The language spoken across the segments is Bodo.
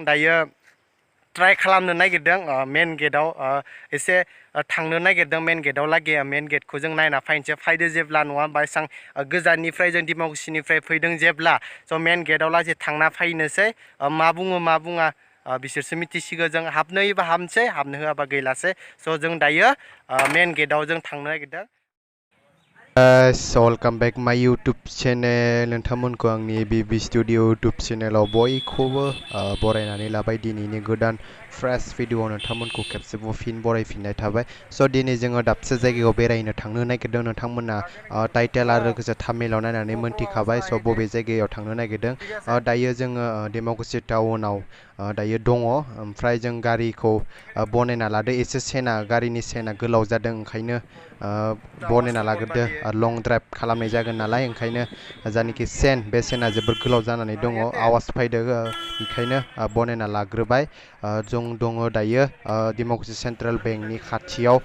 दायो ट्राई खालामनो नागिरदों मेन गेटआव एसे थांनो नागिरदों मेन गेटआव लागै मेन गेटखौ जों नायना फैनोसै फैदो जेब्ला नङा होमबा एसां गोजाननिफ्राय जों डिमाकुसिनिफ्राय फैदों जेब्ला स' मेन गेटआव लासै थांना फैनोसै मा बुङो मा बुङा बिसोरसो मिथिसिगौ जों हाबनो होयोबा हाबनोसै हाबनो होआबा गैलासै स' जों दायो मेन गेटआव जों थांनो नागिरदों। वेलकाम बेक माय यूट्यूब चेनेल नोंथांमोनखौ आंनि बीबी स्टूडियो यूट्यूब चेनेलाव बयखौबो बरायनानै लाबाय दिनैनि गोदान फ्रेश भिडिअ नोंथांमोनखौ खेबसेबाव फिन बरायफिननाय थाबाय स' दिनै जोङो दाबसे जायगायाव बेरायनो थांनो नागिरदों नोंथांमोना टाइटेल आरो लोगोसे थामिलाव नायनानै मोनथिखाबाय स' बबे जायगायाव थांनो नागिरदों दायो जोङो डिमाकुसि टाउनाव दायो दङ ओमफ्राय जों गारिखौ बनायना लादो एसे गारिनि सेना गोलाव जादों ओंखायनो बनायना लाग्रोदो लं ड्राइभ खालामनाय जागोन नालाय ओंखायनो जायनाखि बे सेना जोबोर गोलाव जानानै दङ आवाज फैदो बेखायनो बनायना लाग्रोबाय जों दङ दायो डिमाकुसि सेन्ट्रेल बेंकनि खाथियाव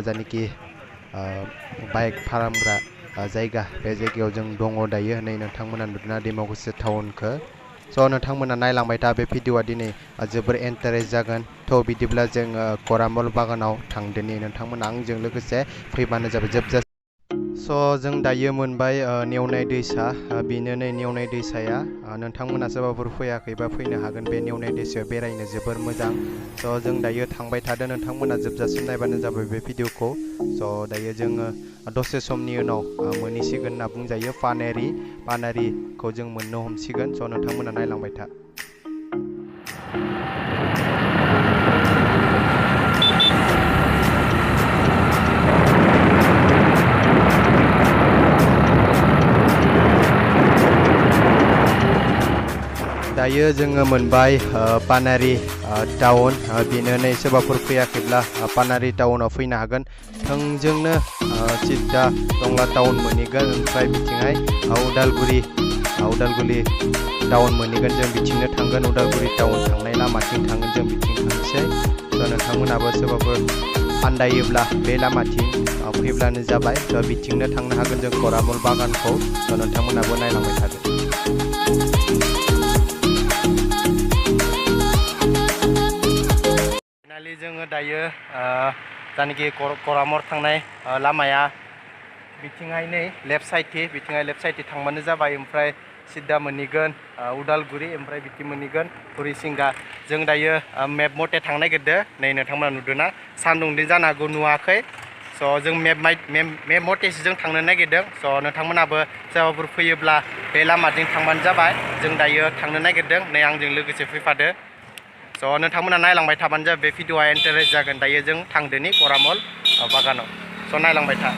जायनाखि बाइक फाहामग्रा जायगा बे जायगायाव जों दङ दायो नै नोंथांमोना नुदोंना डिमाकुसि टाउनखौ स' नोंथांमोना नायलांबाय था बे भिडिअआ दिनै जोबोर इन्टारेस्ट जागोन थ' बिदिब्ला जों करामर बागानाव थांदोनि नोंथांमोना आंजों लोगोसे फैबानो जाबाय जोबजासे स' जों दायो मोनबाय नेवनाय दैसा बेनो नै नेवनाय दैसाया नोंथांमोना सोरबाफोर फैयाखैबा फैनो हागोन बे नेवनाय दैसायाव बेरायनो जोबोर मोजां स' जों दायो थांबाय थादों नोंथांमोना जोबजासिम नायबानो जाबाय बे भिडिअखौ स' दायो जोङो दसे समनि उनाव मोनहैसिगोन होनना बुंजायो पानेरिखौ जों मोननो हमसिगोन स' नोंथांमोना नायलांबाय था दायो जोङो मोनबाय पानेरि टाउन बेनो नै सोरबाफोर फैयाखैब्ला पानेरि टाउनाव फैनो हागोन थोंजोंनो सिद्दा टंला टाउन मोनहैगोन ओमफ्राय बिथिंहाय उदालगुरि टाउन मोनहैगोन जों बिथिंनो थांगोन उदालगुरि टाउन थांनाय लामाथिं थांगोन जों बिथिं थांसै स' नोंथांमोनाबो सोरबाफोर आन्दायोब्ला बे लामाथिं फैब्लानो जाबाय स' बिथिंनो थांनो हागोन जों करामर बागानखौ स' नोंथांमोनाबो नायलांबाय थागोन फाइनालि जोङो दायो जायनाखि करामर थांनाय लामाया बिथिंहाय नै लेफ्ट साइडथिं थांबानो जाबाय ओमफ्राय सिद्दा मोनहैगोन उदालगुरि ओमफ्राय बिथिं मोनहैगोन हरिसिंगा जों दायो मेप मथे थांनो नागिरदों नै नोंथांमोना नुदोंना सान्दुंदि जानो हागौ नुवाखै स' जों मेप मथेसो जों थांनो नागिरदों स' नोंथांमोनाबो सोरबाफोर फैयोब्ला बे लामाजों थांबानो जाबाय जों दायो थांनो नागिरदों नै आंजों लोगोसे फैफादो स' नोंथांमोना नायलांबाय थाबानो जाबाय बे भिडिअआ इन्टारेस्ट जागोन दायो जों थांदोनि करामर बागानाव स' नायलांबाय था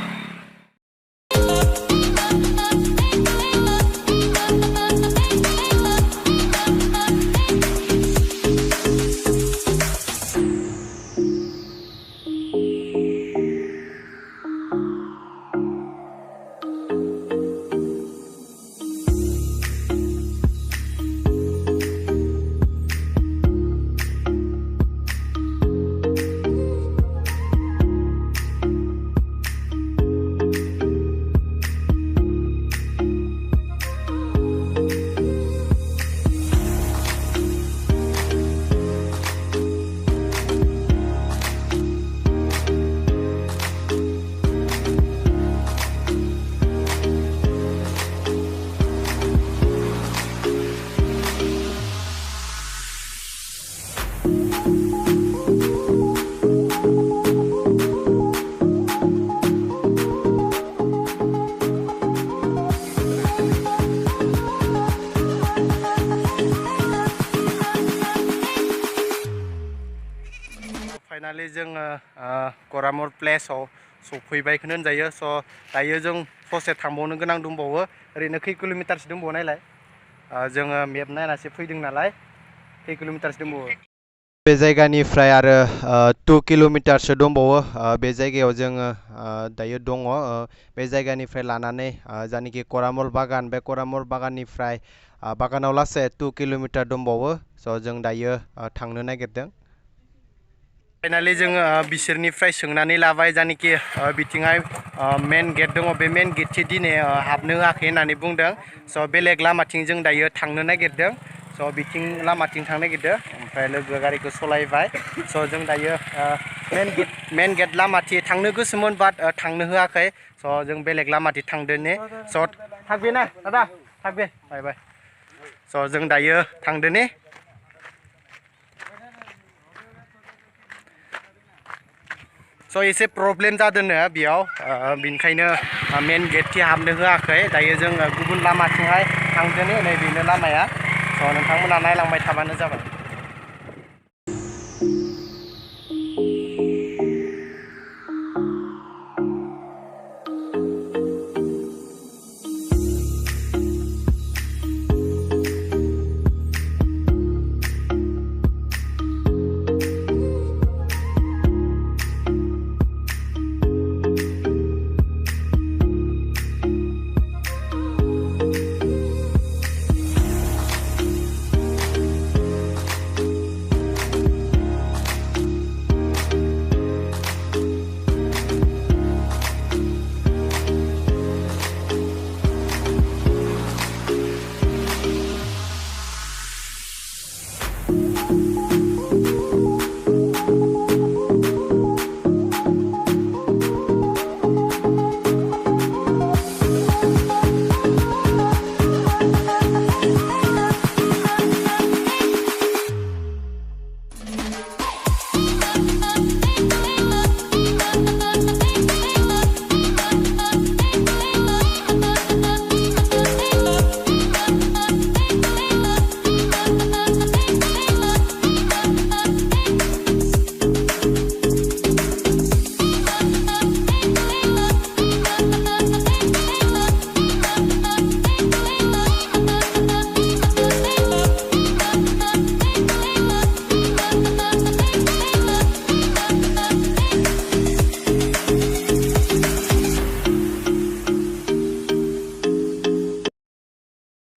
फाइनालि जोङो करामर प्लेसआव सफैबायखौनो होनजायो स' दायो जों ससे थांबावनो गोनां दंबावो ओरैनो खै किल'मिटारसो दंबावो नायलाय जोङो मेप नायनासो फैदों नालाय खै किल'मिटारसो दंबावो बे जायगानिफ्राय आरो 2 किल'मिटारसो दंबावो बे जायगायाव जोङो दायो दङ बे जायगानिफ्राय लानानै जायनाखि करामर बागान बे करामर बागाननिफ्राय बागानाव लासै 2 किल'मिटार दंबावो स' जों दायो थांनो नागिरदों फाइनालि जोङो बिसोरनिफ्राय सोंनानै लाबाय जायनाखि बिथिंहाय मेन गेट दङ बे मेन गेटथि दिनै हाबनो होआखै होननानै बुंदों स' बेलेग लामाथिं जों दायो थांनो नागिरदों स' बिथिं लामाथिं थांनो नागिरदों ओमफ्राय लोगो गारिखौ सलायबाय स' जों दायो मेन गेट लामाथि थांनो गोसोमोन बाट थांनो होआखै स' जों बेलेग लामाथि थांदोनि स' थागबे ना दादा थागबे बाय बाय स' जों दायो थांदोनि स' एसे प्रब्लेम जादोंनो बेयाव बेनिखायनो मेन गेटथि हाबनो होआखै दायो जों गुबुन लामाथिंहाय थांदोनि नै बेनो लामाया स' नोंथांमोना नायलांबाय थाबानो जाबाय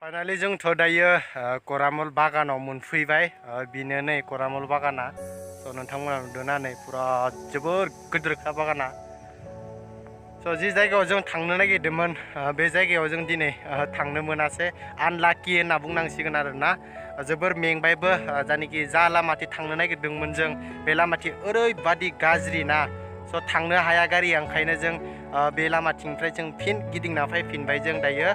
फाइनालि जोंथ' दायो कोरामोरे बागानाव मोनफैबाय बेनो नै कोरामोरे बागाना स' नोंथांमोना नुदोंना नै पुरा जोबोर गिदिरखा बागाना स' जि जायगायाव जों थांनो नागिरदोंमोन बे जायगायाव जों दिनै थांनो मोनासै आनलाकि होनना बुंनांसिगोन आरोना जोबोर मेंबायबो जायनाखि जा लामाथि थांनो नागिरदोंमोन जों बे लामाथि ओरैबादि गाज्रि ना स' थांनो हाया गारिया ओंखायनो जों बे लामाथिंनिफ्राय जों फिन गिदिंना फैफिनबाय जों दायो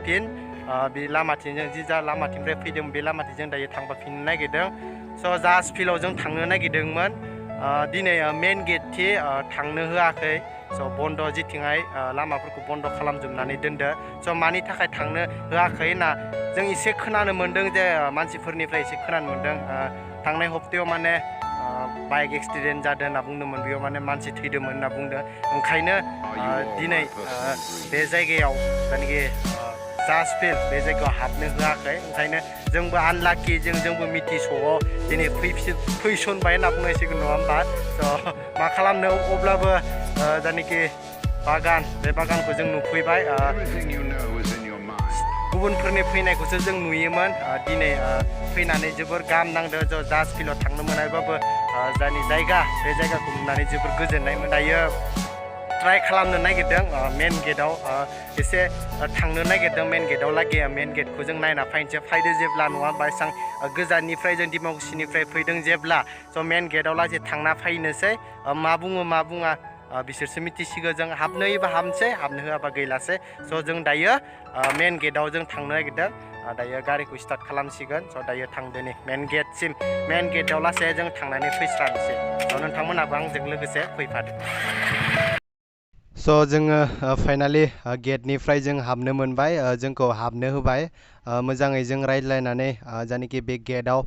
फिन बे लामाथिंजों जि जा लामाथिंनिफ्राय फैदों बे लामाथिंजों दायो थांफिननो नागिरदों स' जा स्पिडआव जों थांनो नागिरदोंमोन दिनै मेन गेटथि थांनो होआखै स' बन्द' जिथिंहाय लामाफोरखौ बन्द' खालामजोबनानै दोनदो स' मानि थाखाय थांनो होआखै होनना जों एसे खोनानो मोन्दों जे मानसिफोरनिफ्राय एसे खोनानो मोन्दों थांनाय हप्तायाव माने बाइक एक्सिडेन्ट जादों होनना बुंदोंमोन बेयाव माने मानसि थैदोंमोन होनना बुंदों ओंखायनो दिनै बे जायगायाव जायनाखि जा स्पिड बे जायगायाव हाबनो होआखै ओंखायनो जोंबो आनलाकि जोंबो मिथिस'आव दिनै फैसनबाय होनना बुंनांसिगोन नङा होमबा स' मा खालामनो अब्लाबो जायनाखि बागान बे बागानखौ जों नुफैबाय गुबुनफोरनि फैनायखौसो जों नुयोमोन दिनै फैनानै जोबोर गाहाम नांदों जा स्पिडआव थांनो मोनाबाबो जायनि जायगा बे जायगाखौ नुनानै जोबोर गोजोननाय मोनदायो ट्राइ खालामनो नागिरदों मेन गेटआव एसे थांनो नागिरदों मेन गेटआव लागि मेन गेटखौ जों नायना फैदो जेब्ला नङा होमबा एसां गोजाननिफ्राय जों डिमाकुसिनिफ्राय फैदों जेब्ला स' मेन गेटआव लासै थांना फैनोसै मा बुङो मा बुङा बिसोरसो मिथिसिगौ जों हाबनो होयोबा हाबनोसै हाबनो होआबा गैलासै स' जों दायो मेन गेटआव जों थांनो नागिरदों दायो गारिखौ स्टार्ट खालामसिगोन स' दायो थांदोनि मेन गेटसिम मेन गेटआव लासै जों थांनानै फैस्रानोसै स' नोंथांमोनाबो आंजों लोगोसे फैफादो स' जोङो फाइनालि गेटनिफ्राय जों हाबनो मोनबाय जोंखौ हाबनो होबाय मोजाङै जों रायज्लायनानै जायनाखि बे गेटआव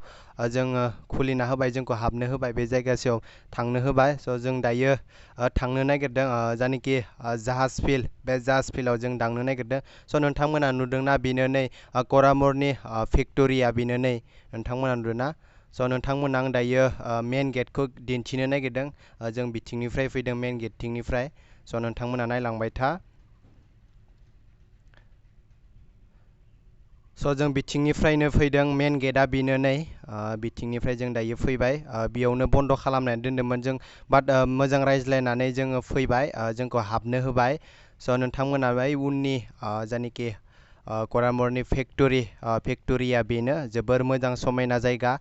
जोङो खुलिना होबाय जोंखौ हाबनो होबाय बे जायगासिम थांनो होबाय स' जों दायो थांनो नागिरदों जायनाखि जाहाज फिल्ड बे जाहाज फिल्डआव जों थांनो नागिरदों स' नोंथांमोना नुदोंना बेनो नै कोरामोरेनि फेक्ट'रिया बेनो नै नोंथांमोना नुदोंना स' नोंथांमोना आं दायो मेन गेटखौ दिन्थिनो नागिरदों जों बिथिंनिफ्राय फैदों मेन गेटथिंनिफ्राय स' नोंथांमोना नायलांबाय था स' जों बिथिंनिफ्रायनो फैदों मेन गेटआ बेनो नै बिथिंनिफ्राय जों दायो फैबाय बेयावनो बन्द' खालामनानै दोन्दोंमोन जों बाट मोजां रायज्लायनानै जोङो फैबाय जोंखौ हाबनो होबाय स' नोंथांमोना बै उननि जायनाखि कोरामोरेनि फेक्ट'रिया बेनो जोबोर मोजां समायना जायगा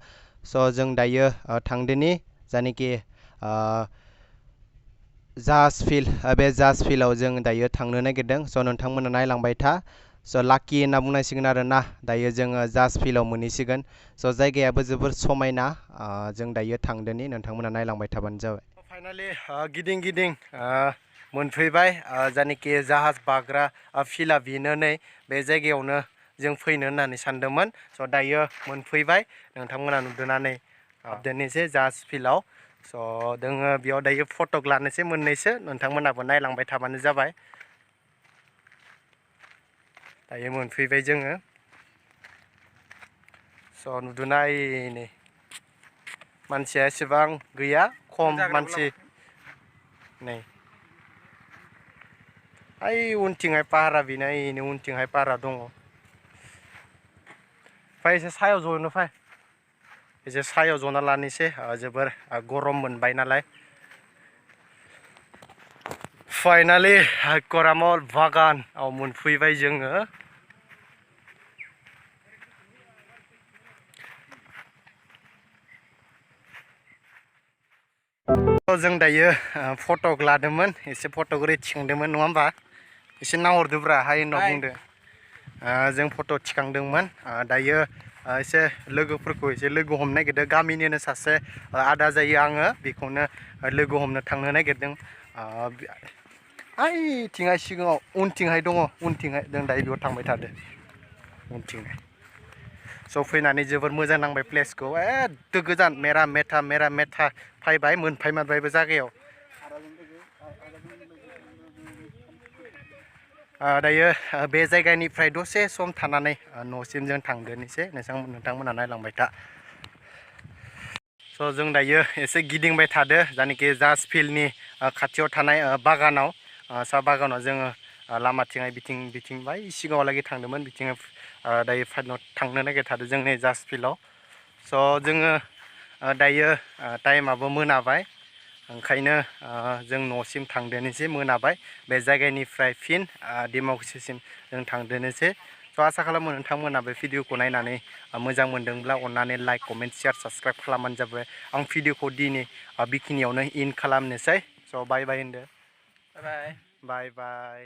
स' जों दायो थांदोनि जायनाखि जाहाज फिल्ड बे जाहाज फिल्डआव जों दायो थांनो नागिरदों स' नोंथांमोना नायलांबाय था स' लाकि होनना बुंनांसिगोन आरोना दायो जोङो जाहाज फिल्डआव मोनहैसिगोन स' जायगायाबो जोबोर समायना जों दायो थांदोनि नोंथांमोना नायलांबाय थाबानो जाबाय फाइनालि गिदिं गिदिं मोनफैबाय जायनाखि जाहाज बाग्रा फिल्डआ बेनो नै बे जायगायावनो जों फैनो होननानै सानदोंमोन स' दायो मोनफैबाय नोंथांमोना नुदोंना नै हाबदोनिसै जाहाज फिल्डआव स' जोङो बेयाव दायो फटक लानोसै मोननैसो नोंथांमोनाबो नायलांबाय थाबानो जाबाय दायो मोनफैबाय जोङो स' नुदोंना नै मानसिया एसेबां गैया खम मानसि नै ओइ उनथिंहाय पाहारा बेनो ओइनो उनथिंहाय पाहारा दङ फै एसे सायाव ज'नो फै एसे सायाव जना लानोसै जोबोर गरम मोनबाय नालाय फाइनालि करामर बागानाव मोनफैबाय जोङो जों दायो फटक लादोंमोन एसे फटक ओरै थिखांदोंमोन नङा होमबा एसे नाहरदोब्रा हाय होनना बुंदो जों फट' थिखांदोंमोन दायो एसे लोगोफोरखौ एसे लोगो हमनो नागिरदों गामिनिनो सासे आदा जायो आङो बेखौनो लोगो हमनो थांनो नागिरदों ओइथिंहाय सिगाङाव उनथिंहाय दङ उनथिंहाय जों दायो बेयाव थांबाय थादो उनथिंहाय स' फैनानै जोबोर मोजां नांबाय प्लेसखौ एद गोजान मेरा मेथा फैबाय मोनफैमारबायबो जायगायाव दायो बे जायगानिफ्राय दसे सम थानानै न'सिम जों थांदोनिसै नोंथांमोना नायलांबाय था स' जों दायो एसे गिदिंबाय थादो जायनाखि जाहाज फिल्डनि खाथियाव थानाय बागानाव साहा बागानाव जोङो लामाथिंहाय बिथिं बाय सिगाङावलागै थांदोंमोन बिथिं दायो थांनो नागिरथारदों जों नै जाहाज फिल्डआव स' जोङो दायो टाइमाबो मोनाबाय ओंखायनो जों न'सिम थांदोनिसै मोनाबाय बे जायगानिफ्राय फिन डिमाकुसिसिम जों थांदोनिसै स' आसा खालामो नोंथांमोना बे भिडिअखौ नायनानै मोजां मोनदोंब्ला अन्नानै लाइक कमेन्ट शेयार साबसक्राइब खालामबानो जाबाय आं भिडिअखौ दिनै बेखिनियावनो इन खालामनोसै स' बाय बाय होनदो बाय बाय